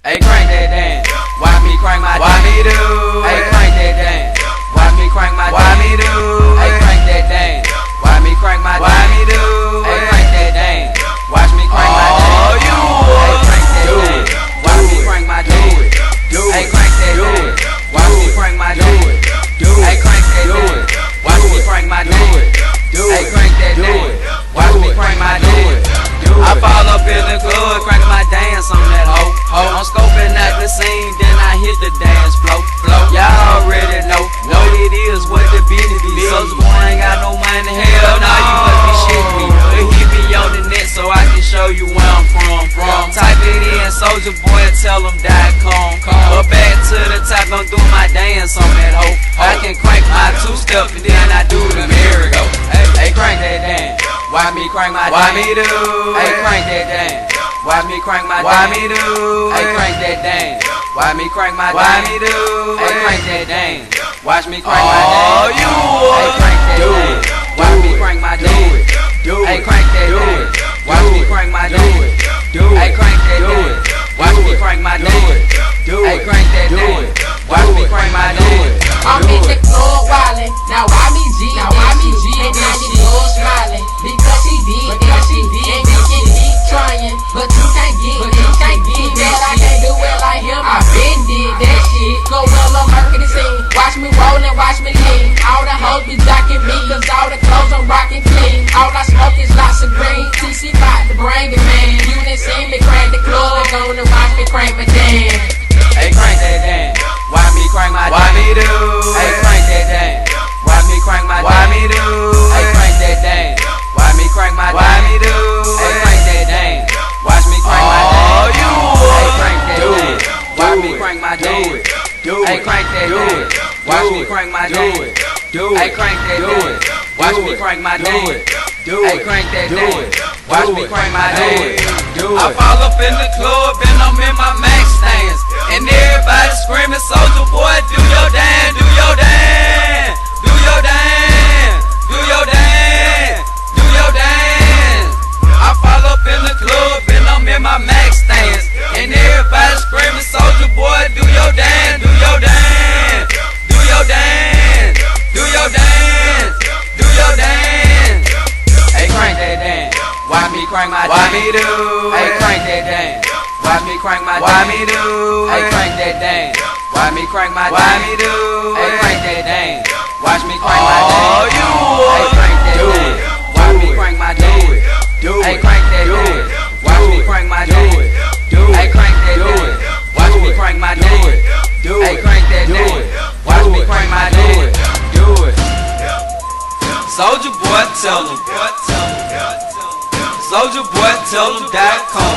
Hey, crank that damn. Watch me crank my damn. Watch me do. Hey, crank that damn. Watch me crank my damn. Watch me do. Hey, crank that damn. Watch me crank my damn. Watch me do. Hey, crank that damn. Watch me crank my damn. Oh, you. Hey, crank that damn. Watch me crank my damn. Hey, crank that damn. Watch me crank my damn. Hey, crank that damn. Watch me crank my damn. Hey, crank that damn. Watch me crank my damn. I fall up in the club, crank my dance on that hoe. I'm scoping at the scene, then I hit the dance flow. Y'all already know it is what the business be. Soulja Boy ain't got no money, hell nah, you must be shitting me. But he be on the net so I can show you where I'm from. Type it in, Soulja Boy, tell him .com. But back to the top, I'm doing my dance on that hoe. I can crank my two-step and then I do the merry-go. Hey, crank that damn. Why me crank my damn? Why me do? Hey, crank that damn. Why me crank my damn? Why me do? Hey, crank that damn. Why me crank my damn? Why me do? Hey, crank that damn. Watch me crank my damn. Oh, you. Hey, crank that damn. Watch me crank my damn. Hey, crank that damn. Watch me crank my damn. Hey, crank that damn. Watch me crank my damn. Hey, crank that damn. Watch me crank my damn. I'm in the club wildin', now why me G? Now why me G? And now the club smiling because she did, and you can keep trying, but you can't get that. I can't do it like him. I been did that shit. Go well on Mercury scene. Watch me rollin', watch me lean. All the hoes be jockin' me, cause all the clothes I'm rockin' clean. All I smoke is lots of green. TC bout to bring it, man. You done seen me crank the club, gonna watch me crank my damn. Hey, crank that damn. Why me crank my damn? Why me do? Hey, crank that damn. Why me crank my damn? Why me do? Hey, crank that damn. Why me crank my damn? Why me do? Hey, crank that damn. Watch me crank my damn. Oh, you. Hey, crank that damn. Watch me crank my damn. Hey, crank that damn. Watch me crank my damn. Hey, crank that damn. Watch me crank my damn. Hey, crank that damn. Watch me crank my damn. I fall up in the club and I'm in my max stance. And everybody screaming, Soulja Boy, do your dance, do your dance, do your dance, do your dance, do your dance. I fall up in the club and I'm in my max stance. And everybody screaming, Soulja Boy, do your dance, do your dance, do your dance, do your dance, do your dance. Hey, crank that dance. Why me crank my damn? Why me do? Hey, crank that damn. Why me crank my damn? Why me do? Hey, crank that damn. Why me crank my damn? Why me do? Hey, crank that damn. Watch me crank my damn. Oh, you. Hey, crank that damn. Watch me crank my damn. Hey, crank that damn. Watch me crank my damn. Hey, crank that damn. Watch me crank my damn. Hey, crank that damn. Watch me crank my damn. Do it. Soulja Boy, tell him. Soulja Boy, tell him .com.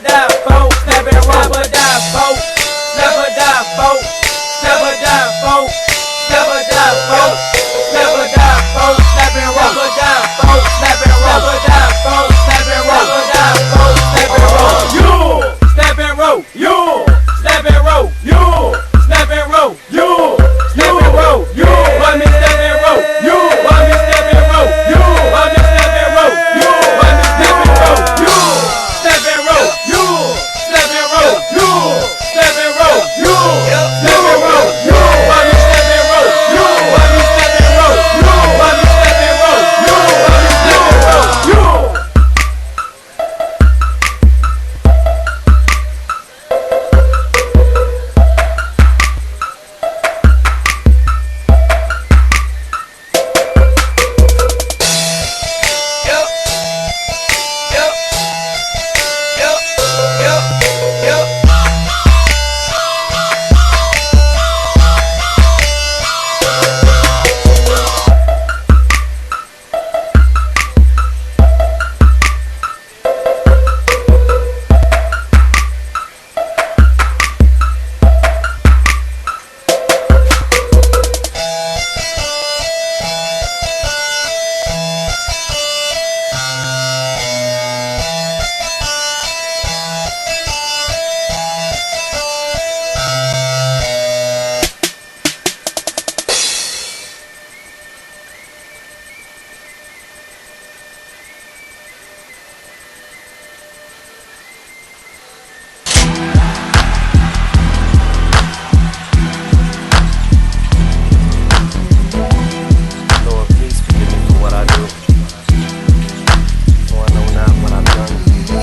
never die, folks. Never die, folks. Never die, folks. Never die, folks. Never die, folks. Never die, folks. Never die, folks. Never die, folks. Never die, folks. Never roll. You step and roll. You step and roll. You step and roll. You step and roll. You want me step and roll. You want me step and roll. You want me step and roll. You want me step and roll. You step and roll. You step and roll. You step and roll. You step and roll. You want me step and roll. You want me step and roll. You want me step and roll. You want me step and roll. You.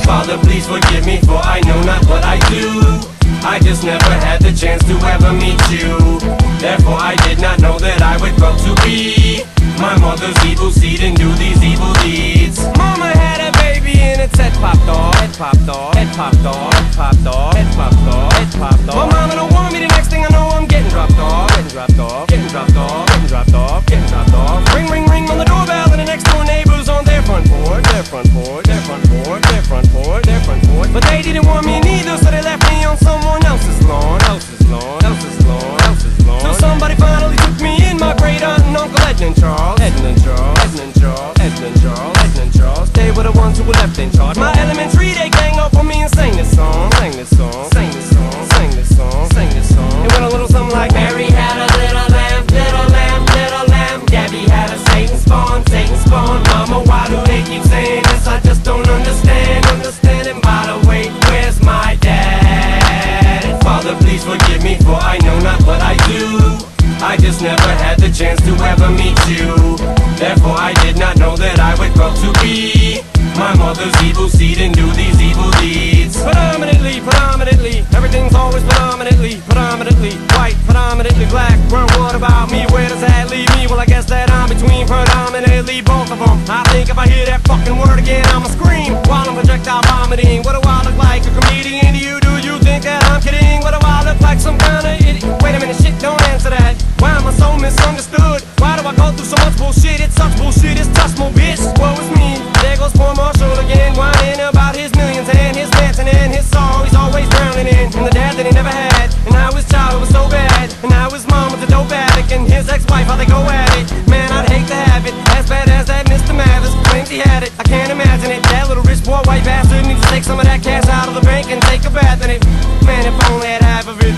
Father, please forgive me, for I know not what I do. I just never had the chance to ever meet you. Therefore I did not know that I would grow to be my mother's evil seed and do these evil deeds. Mama had a baby and its head popped off. Head popped off. Head popped off. Head popped off. Head popped off. Head popped off. My mama don't want me, the next thing I know I'm getting dropped off. Getting dropped off. Getting dropped off. Getting dropped off. Getting dropped off. Ring, ring, ring on the doorbell and the next door neighbors on their front porch. Their front porch. Their front porch. Their front porch. Their front porch. But they didn't want me neither, so they left me on someone else's lawn. Else's lawn. Else's lawn. Else's lawn. So somebody finally took me in, my great aunt and Uncle Edmund Charles. Edmund Charles. Edmund Charles. Edmund Charles. Edmund Charles. They were the ones who were left in charge. My elementary, they gang up on me and sang this song. Sang this song. Sang this song. Sang this song. Sang this song. It went a little something like Mary had a little lamb, little lamb, little lamb. Gabby had a Satan spawn, Satan spawn. Mama, why do they keep saying this? I just don't understand. Understand. And by the way, where's my dad? Father, please forgive me, for I know not what I do. I just never had the chance to ever meet you. Therefore I did not know that I would grow to be my mother's evil seed and do these evil deeds. Predominantly, predominantly, everything's always predominantly, predominantly white, predominantly black. Well, what about me? Where does that leave me? Well, I guess that I'm between predominantly both of them. I think if I hear that fucking word again, I'ma scream while I'm projectile vomiting. What do I look like? A comedian to you? Do you think that I'm kidding? What do I look like? Some kind of idiot? Wait a minute, shit, don't answer that. Why am I so misunderstood? Why do I go through so much bullshit? It's such bullshit, it's touch more bitch. Woe is me. There goes poor Marshall again, whining about his millions and his mansion and his soul he's always drowning in. And the dad that he never had, and how his childhood was so bad, and how his mom was a dope addict, and his ex-wife, how they go at it. Man, I'd hate to have it, as bad as that Mr. Mathis claims he had it. I can't imagine it. That little rich boy white bastard needs to take some of that cash out of the bank and take a bath in it. Man, if I only had half of it.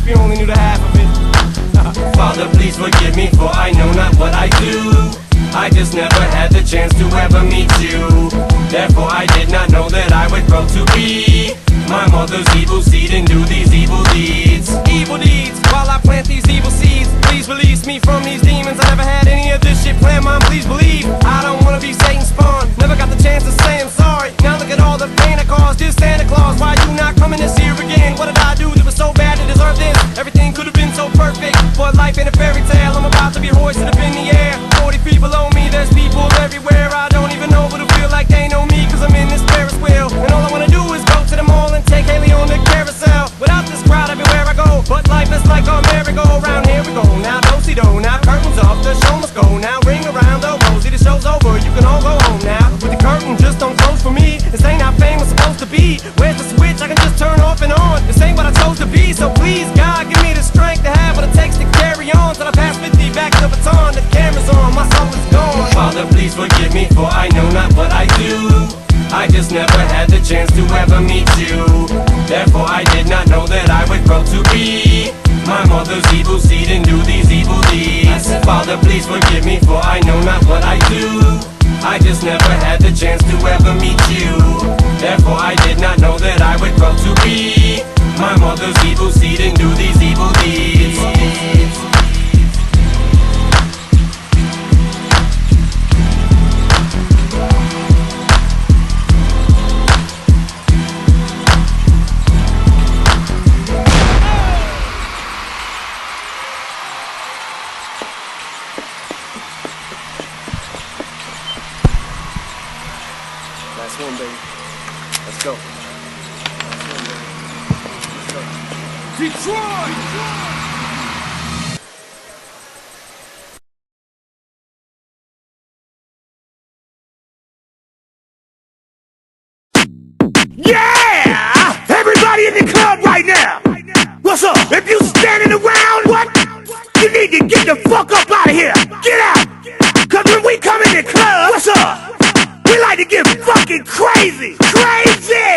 If you only knew the half of it. Father, please forgive me, for I know not what I do. I just never had the chance to ever meet you. Therefore I did not know that I would grow to be my mother's evil seed and do these evil deeds. Evil deeds, while I plant these evil seeds. Please release me from these demons. I never had any of this shit planned, Mom, please believe. I don't wanna be Satan's spawn. Never got the chance to say I'm sorry. Now look at all the pain I caused. Dear Santa Claus, why you not coming this year again? What did I do that was so bad to deserve this? Everything could have been so perfect, but life ain't a fairy tale. I'm about to be hoisted up in the air. 40 feet below me, there's people everywhere. I don't even know, but who feel like they know me, cause I'm in this Ferris wheel. And all I wanna do is go to the mall and take Haley on the carousel. chance to ever meet you. Therefore I did not know that I would grow to be my mother's evil seed and do these evil deeds. Father, please forgive me, for I know not what I do. I just never had the chance to ever meet you. Therefore I did not know that I would grow to be my mother's evil seed and do these evil deeds. Last one, baby. Let's go. Detroit! Yeah! Everybody in the club right now! What's up? If you standing around, what? You need to get the fuck up out of here! Get out! Cause when we come in the club, what's up? We like to get fucking crazy! Crazy!